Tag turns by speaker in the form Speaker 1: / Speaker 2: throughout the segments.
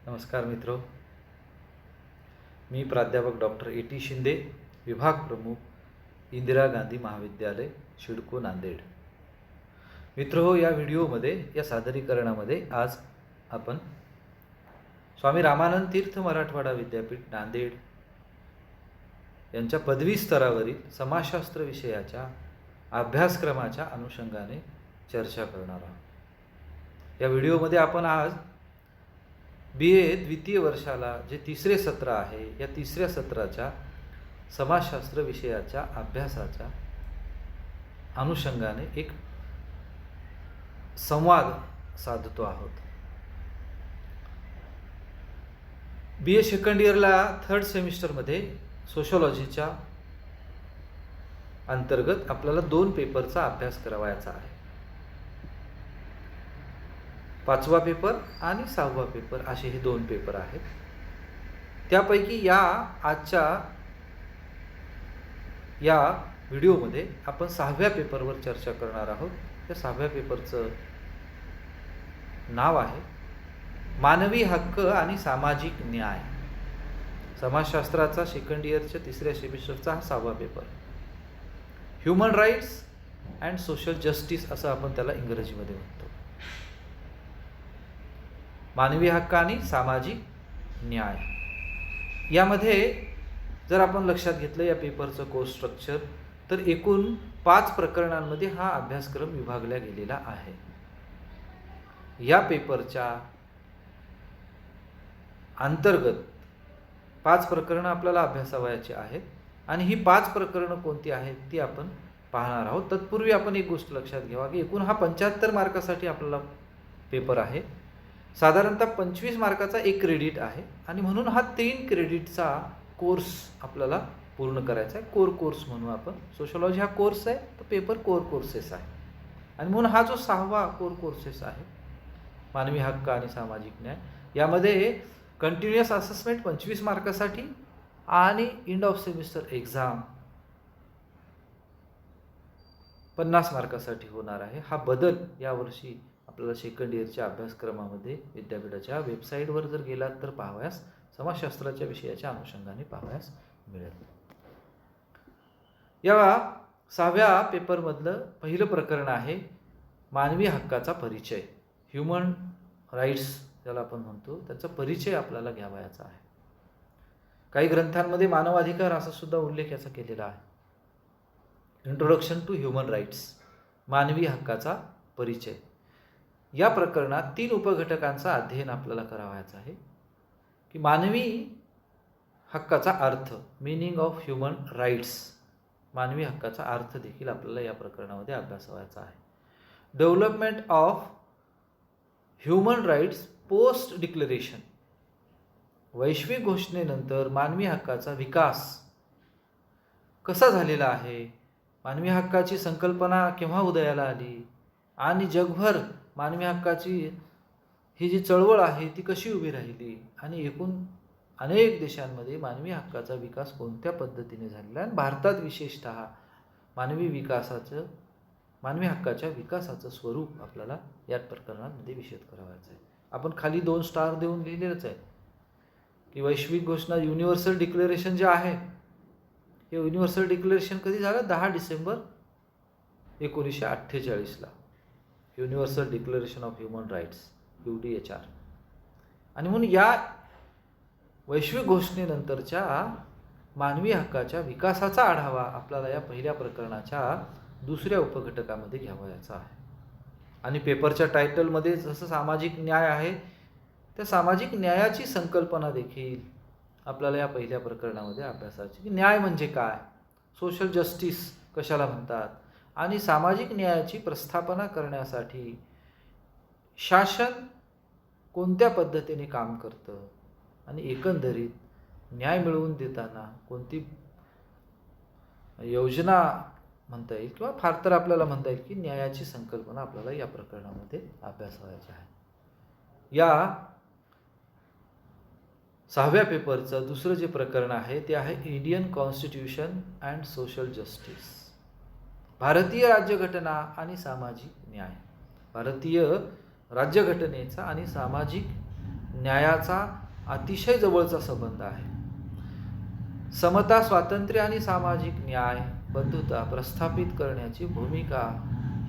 Speaker 1: नमस्कार मित्रो, मी प्राध्यापक डॉक्टर ए.टी. शिंदे, विभाग प्रमुख, इंदिरा गांधी महाविद्यालय, शिडको, नांदेड. मित्रो, या व्हिडिओमध्ये, या सादरीकरणामध्ये आज आपण स्वामी रामानंद तीर्थ मराठवाडा विद्यापीठ, नांदेड यांच्या पदवी स्तरावरील समाजशास्त्र विषयाच्या अभ्यासक्रमाच्या अनुषंगाने चर्चा करणार आहोत. या व्हिडिओमध्ये आपण आज BA द्वितीय वर्षाला जे तिसरे सत्र आहे, या तिसऱ्या सत्राच्या समाजशास्त्र विषयाच्या अभ्यासाच्या अनुषंगाने एक संवाद साधतो आहोत. BA सेकंड इयरला थर्ड सेमिस्टरमध्ये सोशॉलॉजीच्या अंतर्गत आपल्याला 2 पेपरचा अभ्यास करावायचा आहे. 5वा पेपर आणि 6वा पेपर असे हे 2 पेपर आहेत. त्यापैकी आजच्या या व्हिडिओमध्ये आपण 6व्या पेपरवर चर्चा करणार आहोत. त्या 6व्या पेपरचं नाव आहे मानवी हक्क आणि सामाजिक न्याय. समाजशास्त्राचा सेकंड इयरच्या तिसऱ्या सेमिस्टरचा हा 6वा paper. Human rights and social justice असं आपण त्याला इंग्रजीमध्ये म्हणतो. मानवी हक्क आणि सामाजिक न्याय यामध्ये जर आपण लक्षात घेतलं या पेपरचं कोर्स स्ट्रक्चर, तर एकूण 5 प्रकरणांमध्ये हा अभ्यासक्रम विभागला गेलेला आहे. या पेपरच्या अंतर्गत 5 प्रकरणं आपल्याला अभ्यासावयाची आहेत आणि ही 5 प्रकरणं कोणती आहेत ती आपण पाहणार आहोत. तत्पूर्वी आपण एक गोष्ट लक्षात घ्यावा की एकूण हा 75 मार्कासाठी आपल्याला पेपर आहे. साधारणतः 25 मार्काचा 1 क्रेडिट आहे आणि म्हणून हा 3 क्रेडिटचा कोर्स आपल्याला पूर्ण करायचा आहे. कोर कोर्स म्हणू आपण. सोशॉलॉजी हा कोर्स आहे, तर पेपर कोर कोर्सेस आहे आणि म्हणून हा जो 6वा कोर कोर्सेस आहे मानवी हक्क आणि सामाजिक न्याय, यामध्ये कंटिन्युअस असेसमेंट 25 मार्कासाठी आणि एंड ऑफ सेमिस्टर एक्झाम 50 मार्कासाठी होणार आहे. हा बदल यावर्षी आपल्याला सेकंड इयरच्या अभ्यासक्रमामध्ये विद्यापीठाच्या वेबसाईटवर जर गेलात तर पाहावयास समाजशास्त्राच्या विषयाच्या अनुषंगाने पाहावयास मिळेल. या 6व्या पेपरमधलं पहिलं प्रकरण आहे मानवी हक्काचा परिचय. ह्युमन राईट्स ज्याला आपण म्हणतो, त्याचा परिचय आपल्याला घ्यावयाचा आहे. काही ग्रंथांमध्ये मानवाधिकार असा सुद्धा उल्लेख याचा केलेला आहे. इंट्रोडक्शन टू ह्युमन राईट्स, मानवी हक्काचा परिचय. या प्रकरणात 3 उपघटकांचा अध्ययन आपल्याला करावयाचा आहे की मानवी हक्काचा अर्थ, मीनिंग ऑफ ह्युमन राईट्स, मानवी हक्काचा अर्थ देखील आपल्याला या प्रकरणामध्ये अभ्यासावयाचा आहे. Development of human rights post declaration, वैश्विक घोषणेनंतर मानवी हक्काचा विकास कसा झालेला आहे, मानवी हक्काची संकल्पना केव्हा उदयाला आली आणि जगभर मानवी हक्काची ही जी चळवळ आहे ती कशी उभी राहिली आणि एकूण अनेक देशांमध्ये मानवी हक्काचा विकास कोणत्या पद्धतीने झालेला आहे आणि भारतात विशेषतः मानवी हक्काच्या विकासाचं स्वरूप आपल्याला या प्रकरणामध्ये विशद करावायचं आहे. आपण खाली 2 स्टार देऊन लिहिलेलंच आहे की वैश्विक घोषणा युनिव्हर्सल डिक्लेरेशन जे आहे, हे युनिव्हर्सल डिक्लेरेशन कधी झालं? 10 डिसेंबर 1948ला universal declaration of human rights, UDHR. आणि म्हणून या वैश्विक घोषणेनंतरच्या मानवी हक्काच्या विकासाचा आढावा आपल्याला या पहिल्या प्रकरणाच्या 2ऱ्या उपघटकामध्ये घ्यावयाचा आहे. आणि पेपरच्या टायटलमध्ये जसं सामाजिक न्याय आहे, त्या सामाजिक न्यायाची संकल्पना देखील आपल्याला या पहिल्या प्रकरणामध्ये अभ्यासाची. न्याय म्हणजे काय, सोशल जस्टिस कशाला म्हणतात आणि सामाजिक न्यायाची प्रस्थापना करण्यासाठी शासन कोणत्या पद्धतीने काम करतं आणि एकंदरीत न्याय मिळवून देताना कोणती योजना म्हणता येईल किंवा फार तर आपल्याला म्हणता येईल की न्यायाची संकल्पना आपल्याला या प्रकरणामध्ये अभ्यासायची आहे. या 6व्या पेपरचं दुसरं जे प्रकरण आहे ते आहे Indian constitution and social justice, भारतीय राज्यघटना आणि सामाजिक न्याय. भारतीय राज्यघटनेचा आणि सामाजिक न्यायाचा अतिशय जवळचा संबंध आहे. समता, स्वातंत्र्य आणि सामाजिक न्याय, बंधुता प्रस्थापित करण्याची भूमिका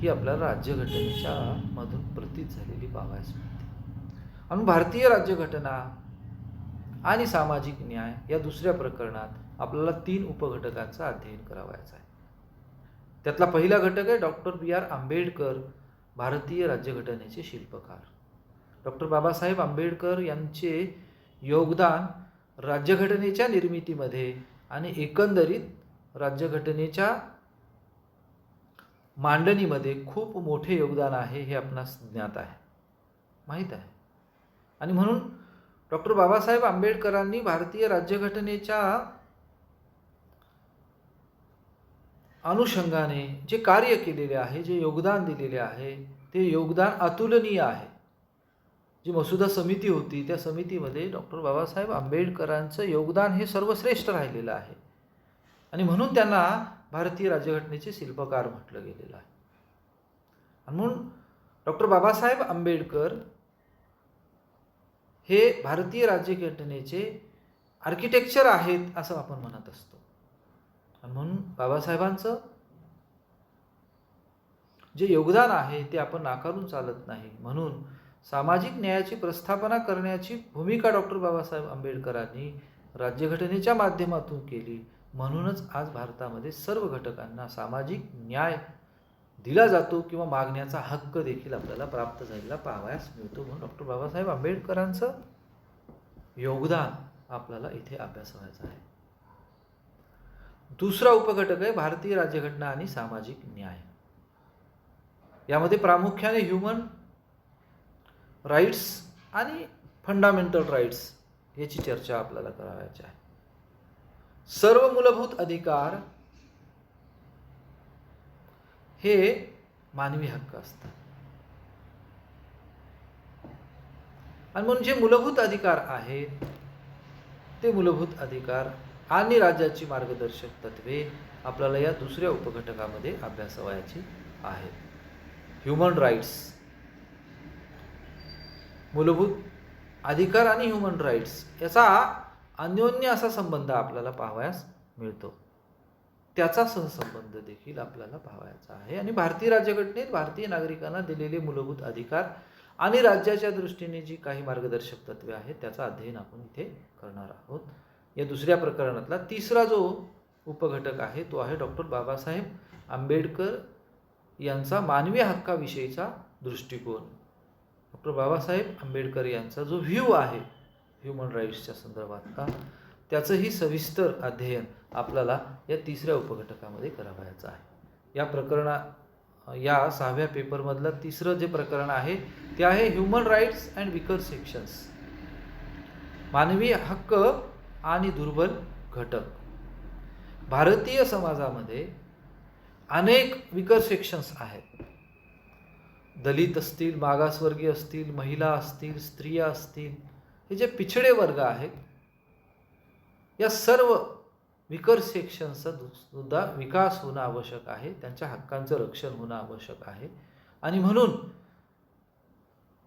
Speaker 1: ही आपल्याला राज्यघटनेच्या मधून प्रतीत झालेली पाहावयास मिळते. आणि भारतीय राज्यघटना आणि सामाजिक न्याय या दुसऱ्या प्रकरणात आपल्याला 3 उपघटकांचा अध्ययन करावयाचा आहे. त्यातला पहिला घटक आहे डॉक्टर B.R. आंबेडकर, भारतीय राज्यघटनेचे शिल्पकार. डॉक्टर बाबासाहेब आंबेडकर यांचे योगदान राज्यघटनेच्या निर्मितीमध्ये आणि एकंदरीत राज्यघटनेच्या मांडणीमध्ये खूप मोठे योगदान आहे हे आपणास ज्ञात आहे, माहीत आहे. आणि म्हणून डॉक्टर बाबासाहेब आंबेडकरांनी भारतीय राज्यघटनेच्या अनुषंगाने जे कार्य केलेले आहे, जे योगदान दिलेले आहे, ते योगदान अतुलनीय आहे. जी मसुदा समिती होती त्या समितीमध्ये डॉक्टर बाबासाहेब आंबेडकरांचं योगदान हे सर्वश्रेष्ठ राहिलेलं आहे. आणि म्हणून त्यांना भारतीय राज्यघटनेचे शिल्पकार म्हटलं गेलेलं आहे. आणि म्हणून डॉक्टर बाबासाहेब आंबेडकर हे भारतीय राज्यघटनेचे आर्किटेक्चर आहेत असं आपण म्हणत असतो. आणि म्हणून बाबासाहेबांचं जे योगदान आहे ते आपण नाकारून चालत नाही. म्हणून सामाजिक न्यायाची प्रस्थापना करण्याची भूमिका डॉक्टर बाबासाहेब आंबेडकरांनी राज्यघटनेच्या माध्यमातून केली. म्हणूनच आज भारतामध्ये सर्व घटकांना सामाजिक न्याय दिला जातो किंवा मागण्याचा हक्क देखील आपल्याला प्राप्त झालेला पाहावयास मिळतो. म्हणून डॉक्टर बाबासाहेब आंबेडकरांचं योगदान आपल्याला इथे अभ्यासायचं आहे. दुसरा उपघटक आहे भारतीय राज्यघटना आणि सामाजिक न्याय. यामध्ये प्रामुख्याने ह्युमन राईट्स आणि फंडामेंटल राईट्स याची चर्चा आपल्याला करायची आहे. सर्व मूलभूत अधिकार हे मानवी हक्क असतात. आणि म्हणून जे मूलभूत अधिकार आहेत ते मूलभूत अधिकार आणि राज्याची मार्गदर्शक तत्वे आपल्याला या दुसऱ्या उपघटकामध्ये अभ्यासावयाची आहेत. ह्युमन राईट्स, मूलभूत अधिकार आणि ह्युमन राईट्स याचा अन्योन्य असा संबंध आपल्याला पाहावयास मिळतो. त्याचा सहसंबंध देखील आपल्याला पाहावयाचा आहे. आणि भारतीय राज्यघटनेत भारतीय नागरिकांना दिलेले मूलभूत अधिकार आणि राज्याच्या दृष्टीने जी काही मार्गदर्शक तत्वे आहेत त्याचा अध्ययन आपण इथे करणार आहोत. या दुसऱ्या प्रकरणातला तिसरा जो उपघटक आहे तो आहे डॉक्टर बाबासाहेब आंबेडकर यांचा मानवी हक्काविषयीचा दृष्टिकोन. डॉक्टर बाबासाहेब आंबेडकर यांचा जो व्ह्यू आहे ह्युमन राईट्सच्या संदर्भात त्याचंही सविस्तर अध्ययन आपल्याला या तिसऱ्या उपघटकामध्ये करावयाचं आहे. या 6व्या पेपरमधलं तिसरं जे प्रकरण आहे ते आहे human rights and weaker sections, मानवी हक्क आणि दुर्बल घटक. भारतीय समाजामध्ये अनेक विकर सेक्शन्स आहेत. दलित असतील, मागासवर्गीय असतील, महिला असतील, स्त्रिया असतील, हे जे पिछडे वर्ग आहेत या सर्व विकर सेक्शनचा सुद्धा विकास होणं आवश्यक आहे. त्यांच्या हक्कांचं रक्षण होणं आवश्यक आहे. आणि म्हणून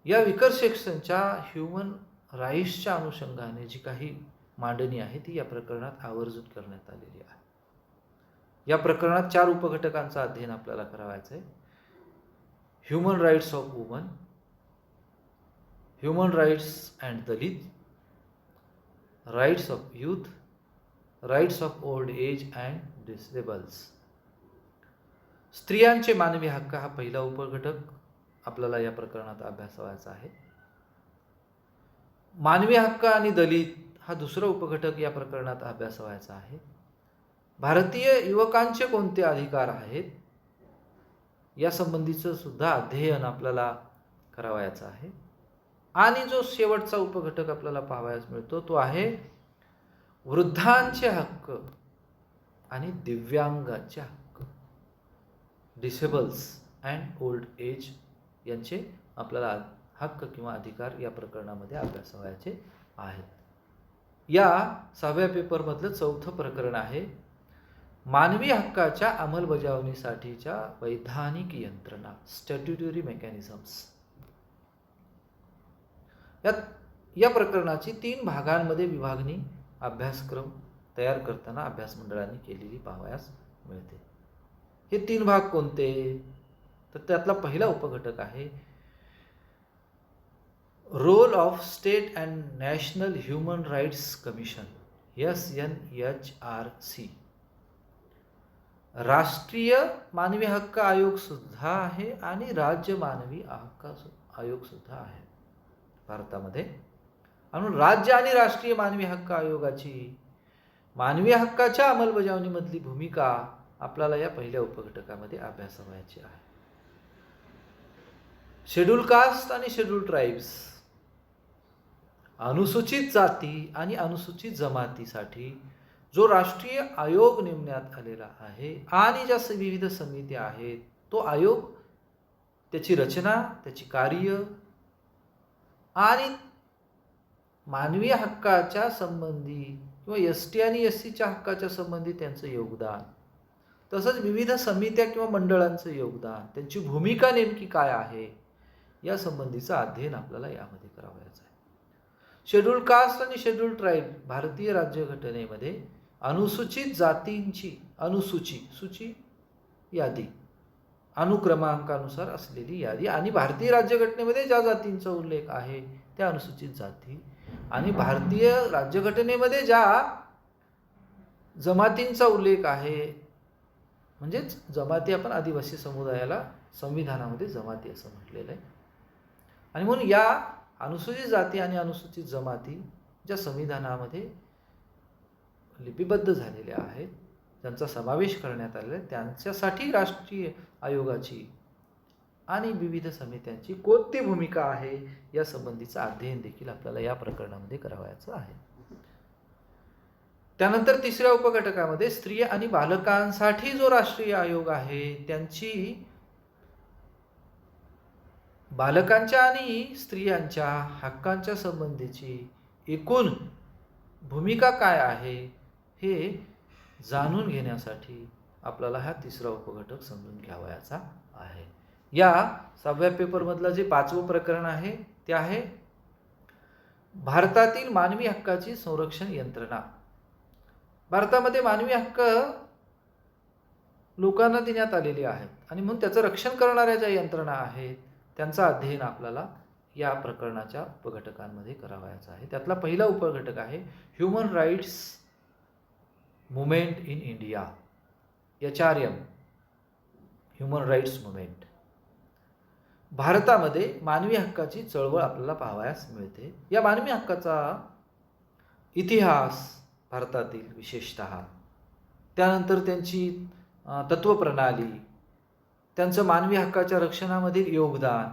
Speaker 1: या विकर सेक्शनच्या ह्युमन राईट्सच्या अनुषंगाने जी काही मांडणी आहे ती या प्रकरणात आवर्जून करण्यात आलेली आहे. या प्रकरणात 4 उपघटकांचा अध्ययन आपल्याला करावायचं आहे. Human rights of women, human rights and Dalit, rights of youth, rights of old age and disables. स्त्रियांचे मानवी हक्क हा पहिला उपघटक आपल्याला या प्रकरणात अभ्यासावायचा आहे. मानवी हक्क आणि दलित हा दुसरा उपघटक या प्रकरणात अभ्यासावायचा आहे. भारतीय युवकांचे कोणते अधिकार आहेत या संबंधीचं सुद्धा अध्ययन आपल्याला करावयाचं आहे. आणि जो शेवटचा उपघटक आपल्याला पाहावयास मिळतो तो आहे वृद्धांचे हक्क आणि दिव्यांगांचे हक्क, डिसेबल्स अँड ओल्ड एज यांचे आपल्याला हक्क किंवा अधिकार या प्रकरणामध्ये अभ्यासावयाचे आहेत. या 6व्या पेपरमधलं 4थं प्रकरण आहे मानवी हक्काच्या अंमलबजावणीसाठीच्या वैधानिक यंत्रणा, स्टॅट्युटरी मेकॅनिझम्स. या प्रकरणाची 3 भागांमध्ये विभागणी अभ्यासक्रम तयार करताना अभ्यास मंडळांनी केलेली पाहावयास मिळते. हे 3 भाग कोणते? तर त्यातला पहिला उपघटक आहे role of state and national human rights commission, SNHRC. राष्ट्रीय मानवी हक्क आयोग सुद्धा आहे आणि राज्य मानवी हक्क आयोग सुद्धा आहे भारतामध्ये. म्हणून राज्य आणि राष्ट्रीय मानवी हक्क आयोगाची मानवी हक्काच्या अंमलबजावणीमधली भूमिका आपल्याला या पहिल्या उपघटकामध्ये अभ्यासावयाची आहे. शेड्यूल कास्ट आणि शेड्यूल ट्राईब्स, अनुसूचित जाती आणि अनुसूचित जमातीसाठी जो राष्ट्रीय आयोग नेमण्यात आलेला आहे आणि ज्या विविध समित्या आहेत, तो आयोग, त्याची रचना, त्याची कार्य आणि मानवी हक्काच्या संबंधी किंवा ST आणि SCच्या हक्काच्या संबंधी त्यांचं योगदान, तसंच विविध समित्या किंवा मंडळांचं योगदान, त्यांची भूमिका नेमकी काय आहे, या संबंधीचं अध्ययन आपल्याला यामध्ये करावयाचं आहे. शेड्यूल कास्ट आणि शेड्यूल ट्राईब, भारतीय राज्यघटनेमध्ये अनुसूचित जातींची सूची यादी, अनुक्रमांकानुसार असलेली यादी आणि भारतीय राज्यघटनेमध्ये ज्या जातींचा उल्लेख आहे त्या अनुसूचित जाती आणि भारतीय राज्यघटनेमध्ये ज्या जमातींचा उल्लेख आहे, म्हणजेच जमाती, आपण आदिवासी समुदायाला संविधानामध्ये जमाती असं म्हटलेलं आहे. आणि म्हणून या अनुसूचित जाती आणि अनुसूचित जमाती ज्या संविधानामध्ये लिपिबद्ध झालेल्या आहेत, ज्यांचा समावेश करण्यात आलेला आहे, त्यांच्यासाठी राष्ट्रीय आयोगाची आणि विविध समित्यांची कोणती भूमिका आहे या संबंधीचं अध्ययन देखील आपल्याला या प्रकरणामध्ये करावयाचं आहे. त्यानंतर तिसऱ्या उपघटकामध्ये स्त्री आणि बालकांसाठी जो राष्ट्रीय आयोग आहे त्यांची बालकांच्या आणि स्त्रियांच्या हक्कांच्या संबंधीची एकूण भूमिका काय आहे हे जाणून घेण्यासाठी आपल्याला हा तिसरा उपघटक समजून घ्यावयाचा आहे. या 6व्या पेपरमधलं जे 5वं प्रकरण आहे ते आहे भारतातील मानवी हक्काची संरक्षण यंत्रणा. भारतामध्ये मानवी हक्क लोकांना देण्यात आलेले आहेत आणि म्हणून त्याचं रक्षण करणाऱ्या ज्या यंत्रणा आहेत त्यांचा अध्ययन आपल्याला या प्रकरणाच्या उपघटकांमध्ये करावयाचा आहे. त्यातला पहिला उपघटक आहे human rights movement in India, HRM, human rights movement. भारतामध्ये मानवी हक्काची चळवळ आपल्याला पाहावयास मिळते. या मानवी हक्काचा इतिहास भारतातील विशेषतः, त्यानंतर त्यांची तत्वप्रणाली, त्यांचं मानवी हक्काच्या रक्षणामधील योगदान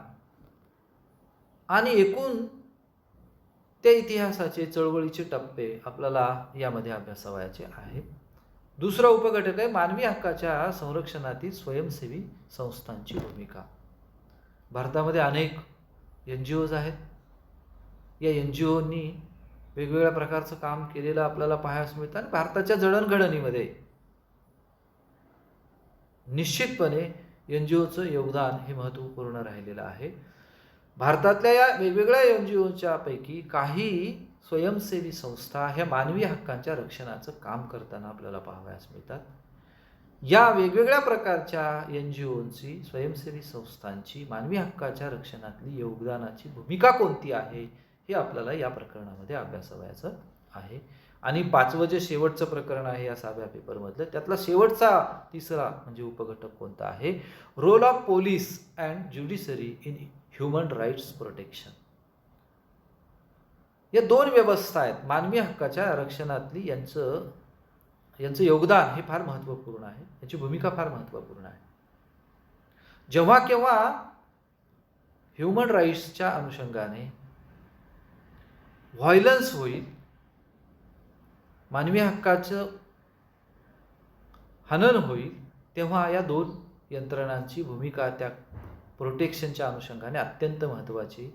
Speaker 1: आणि एकूण त्या इतिहासाचे चळवळीचे टप्पे आपल्याला यामध्ये अभ्यासावयाचे आहेत. दुसरा उपघटक आहे मानवी हक्काच्या संरक्षणातील स्वयंसेवी संस्थांची भूमिका. भारतामध्ये अनेक NGOज आहेत. या NGOनी वेगवेगळ्या प्रकारचं काम केलेलं आपल्याला पाहायला मिळतं आणि भारताच्या जडणघडणीमध्ये निश्चितपणे NGOचं योगदान हे महत्त्वपूर्ण राहिलेलं आहे. भारतातल्या या वेगवेगळ्या NGOच्या पैकी काही स्वयंसेवी संस्था ह्या मानवी हक्कांच्या रक्षणाचं काम करताना आपल्याला पाहावयास मिळतात. या वेगवेगळ्या प्रकारच्या NGOची, स्वयंसेवी संस्थांची मानवी हक्काच्या रक्षणातली योगदानाची भूमिका कोणती आहे हे आपल्याला या प्रकरणामध्ये अभ्यासावयाचं आहे. आणि 5वं जे शेवटचं प्रकरण आहे या 6व्या पेपरमधलं, त्यातला शेवटचा तिसरा म्हणजे उपघटक कोणता आहे, role of police and judiciary in human rights protection. या 2 व्यवस्था आहेत मानवी हक्काच्या रक्षणातली, यांचं योगदान हे फार महत्त्वपूर्ण आहे, याची भूमिका फार महत्त्वपूर्ण आहे. जेव्हा केव्हा ह्युमन राईट्सच्या अनुषंगाने व्हायलन्स होईल, मानवी हक्काचं हनन होईल, तेव्हा या 2 यंत्रणांची भूमिका त्या प्रोटेक्शनच्या अनुषंगाने अत्यंत महत्त्वाची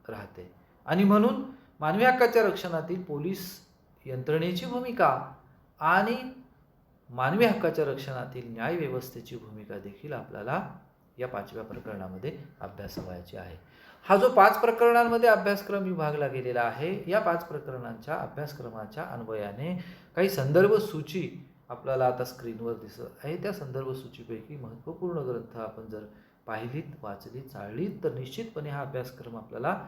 Speaker 1: राहते. आणि म्हणून मानवी हक्काच्या रक्षणातील पोलीस यंत्रणेची भूमिका आणि मानवी हक्काच्या रक्षणातील न्यायव्यवस्थेची भूमिका देखील आपल्याला या 5व्या प्रकरणामध्ये अभ्यासावयाची आहे. हा जो 5 प्रकरणांमध्ये अभ्यासक्रम विभागला गेलेला आहे, या 5 प्रकरणांच्या अभ्यासक्रमाच्या अन्वयाने काही संदर्भ सूची आपल्याला आता स्क्रीनवर दिसत आहे. त्या संदर्भ सूचीपैकी महत्त्वपूर्ण ग्रंथ आपण जर पाहिलीत, वाचलीत, चाळलीत तर निश्चितपणे हा अभ्यासक्रम आपल्याला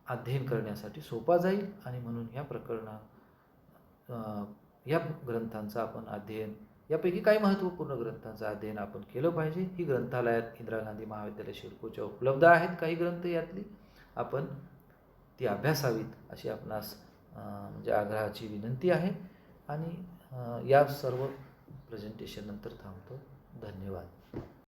Speaker 1: अध्ययन करण्यासाठी सोपा जाईल आणि म्हणून या ग्रंथांचं आपण अध्ययन, यापैकी काही महत्त्वपूर्ण ग्रंथांचं अध्ययन आपण केलं पाहिजे. ही ग्रंथालयात इंदिरा गांधी महाविद्यालय शिडकोच्या उपलब्ध आहेत. काही ग्रंथ यातली आपण ती अभ्यासावीत अशी आपणास म्हणजे आग्रहाची विनंती आहे. आणि या सर्व प्रेझेंटेशननंतर थांबतो. धन्यवाद.